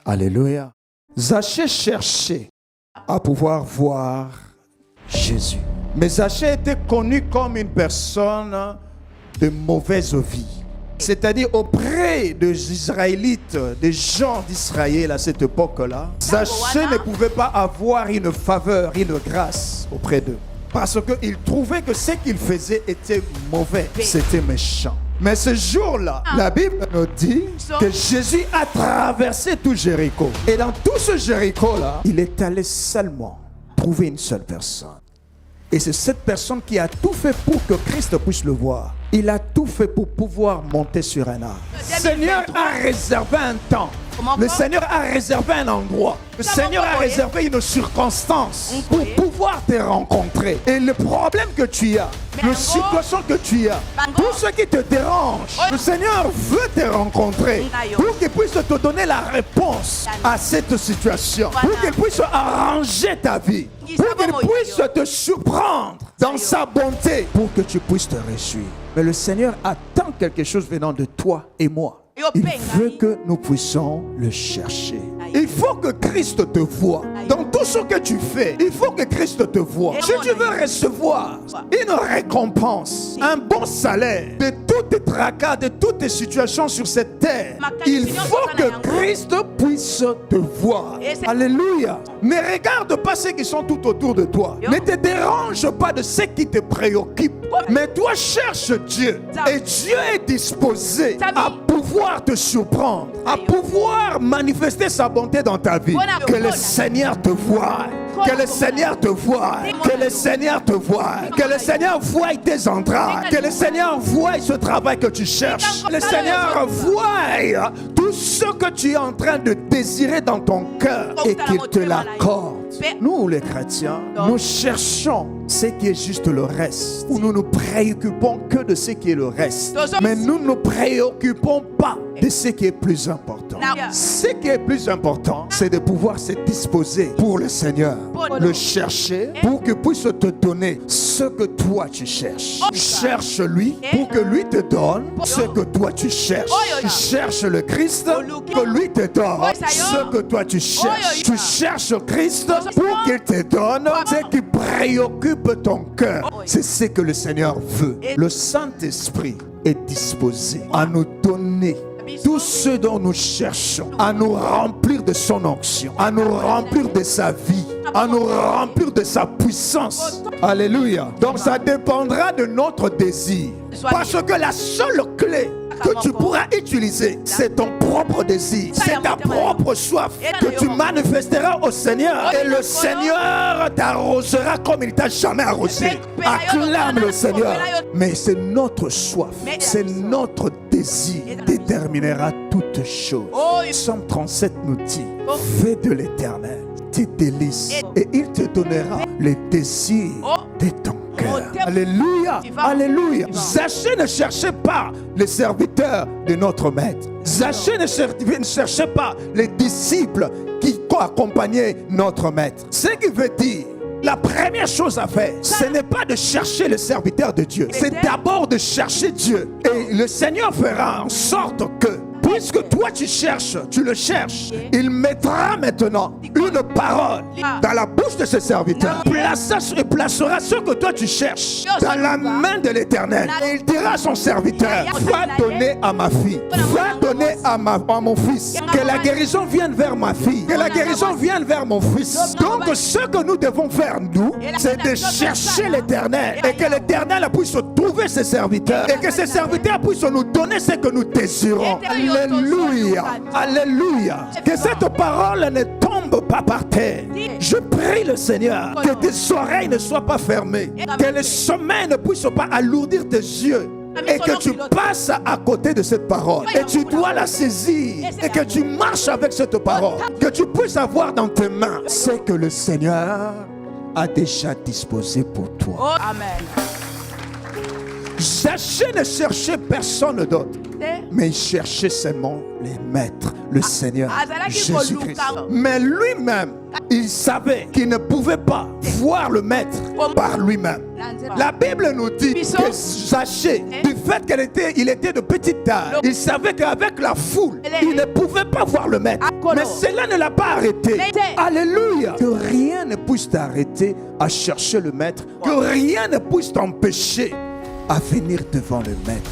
Alléluia. Zachée cherchait à pouvoir voir Jésus. Mais Zachée était connu comme une personne de mauvaise vie. C'est-à-dire auprès des Israélites, des gens d'Israël à cette époque-là, Zachée ne pouvait pas avoir une faveur, une grâce auprès d'eux. Parce qu'il trouvait que ce qu'il faisait était mauvais, c'était méchant. Mais ce jour-là, la Bible nous dit que Jésus a traversé tout Jéricho. Et dans tout ce Jéricho-là, il est allé seulement trouver une seule personne. Et c'est cette personne qui a tout fait pour que Christ puisse le voir. Il a tout fait pour pouvoir monter sur un arbre. Le Seigneur a réservé un temps. Le Seigneur a réservé un endroit. Le Seigneur a réservé une circonstance pour pouvoir te rencontrer. Et le problème que tu as, la situation que tu as, tout ce qui te dérange, le Seigneur veut te rencontrer pour qu'il puisse te donner la réponse à cette situation, pour qu'il puisse arranger ta vie, pour qu'il puisse te surprendre dans sa bonté, pour que tu puisses te réjouir. Mais le Seigneur attend quelque chose venant de toi et moi. Il veut que nous puissions le chercher. Il faut que Christ te voie. Dans tout ce que tu fais, il faut que Christ te voie. Si tu veux recevoir une récompense, un bon salaire de toutes tes tracas, de toutes tes situations sur cette terre, il faut que Christ puisse te voir. Alléluia. Ne regarde pas ceux qui sont tout autour de toi. Ne te dérange pas de ce qui te préoccupe. Mais toi, cherche Dieu. Et Dieu est disposé à pouvoir te surprendre, à pouvoir manifester sa bonté dans ta vie. Que le Seigneur te voie. Que le Seigneur te voie. Que le Seigneur te voie. Que le Seigneur voie tes entrailles. Que le Seigneur voie ce travail que tu cherches. Le Seigneur voie tout ce que tu es en train de désirer dans ton cœur et qu'il te l'accorde. Nous, les chrétiens, nous cherchons ce qui est juste le reste. Ou nous nous préoccupons que de ce qui est le reste. Mais nous ne nous préoccupons pas de ce qui est plus important. Ce qui est plus important, c'est de pouvoir se disposer pour le Seigneur. Le chercher pour qu'il puisse te donner ce que toi tu cherches. Cherche-lui pour que lui te donne ce que toi tu cherches. Tu cherches le Christ, que lui te donne ce que toi tu cherches. Tu cherches Christ pour qu'il te donne ce qui préoccupe ton cœur. C'est ce que le Seigneur veut. Le Saint-Esprit est disposé à nous donner tout ce dont nous cherchons, à nous remplir de son onction, à nous remplir de sa vie, à nous remplir de sa puissance. Alléluia. Donc ça dépendra de notre désir. Parce que la seule clé que tu pourras utiliser, c'est ton propre désir, c'est ta propre soif que tu manifesteras au Seigneur. Et le Seigneur t'arrosera comme il t'a jamais arrosé. Acclame le Seigneur. Mais c'est notre soif, c'est notre désir déterminera toutes choses. Psaume 37 nous dit, fais de l'Éternel tes délices et il te donnera les désirs de ton cœur. Alléluia, alléluia. Zachée ne cherchait pas les serviteurs de notre maître. Zachée ne cherchait pas les disciples qui accompagnaient notre maître. Ce qui veut dire, la première chose à faire, ce n'est pas de chercher le serviteur de Dieu. C'est d'abord de chercher Dieu. Et le Seigneur fera en sorte que, puisque toi tu cherches, tu le cherches, il mettra maintenant une parole dans la bouche de ce serviteur. Il placera ce que toi tu cherches dans la main de l'Éternel. Et il dira à son serviteur, va donner à ma fille, va donner à mon fils. Que la guérison vienne vers ma fille, que la guérison vienne vers mon fils. Donc ce que nous devons faire, nous, c'est de chercher l'Éternel. Et que l'Éternel puisse trouver ses serviteurs. Et que ses serviteurs puissent nous donner ce que nous désirons. Alléluia, alléluia. Que cette parole ne tombe pas par terre. Je prie le Seigneur que tes oreilles ne soient pas fermées, que le sommeil ne puisse pas alourdir tes yeux, et que tu passes à côté de cette parole et tu dois la saisir et que tu marches avec cette parole, que tu puisses avoir dans tes mains ce que le Seigneur a déjà disposé pour toi. Amen. Zachée ne cherchait personne d'autre, Mais il cherchait seulement les maîtres, le Seigneur azalaki Jésus-Christ. koluka. Mais lui-même, il savait qu'il ne pouvait pas voir le maître par lui-même. La Bible nous dit que Zachée, du fait qu'il était de petite taille, il savait qu'avec la foule, il ne pouvait pas voir le maître. Mais cela ne l'a pas arrêté. Alléluia. Que rien ne puisse t'arrêter à chercher le maître. Que rien ne puisse t'empêcher à venir devant le maître.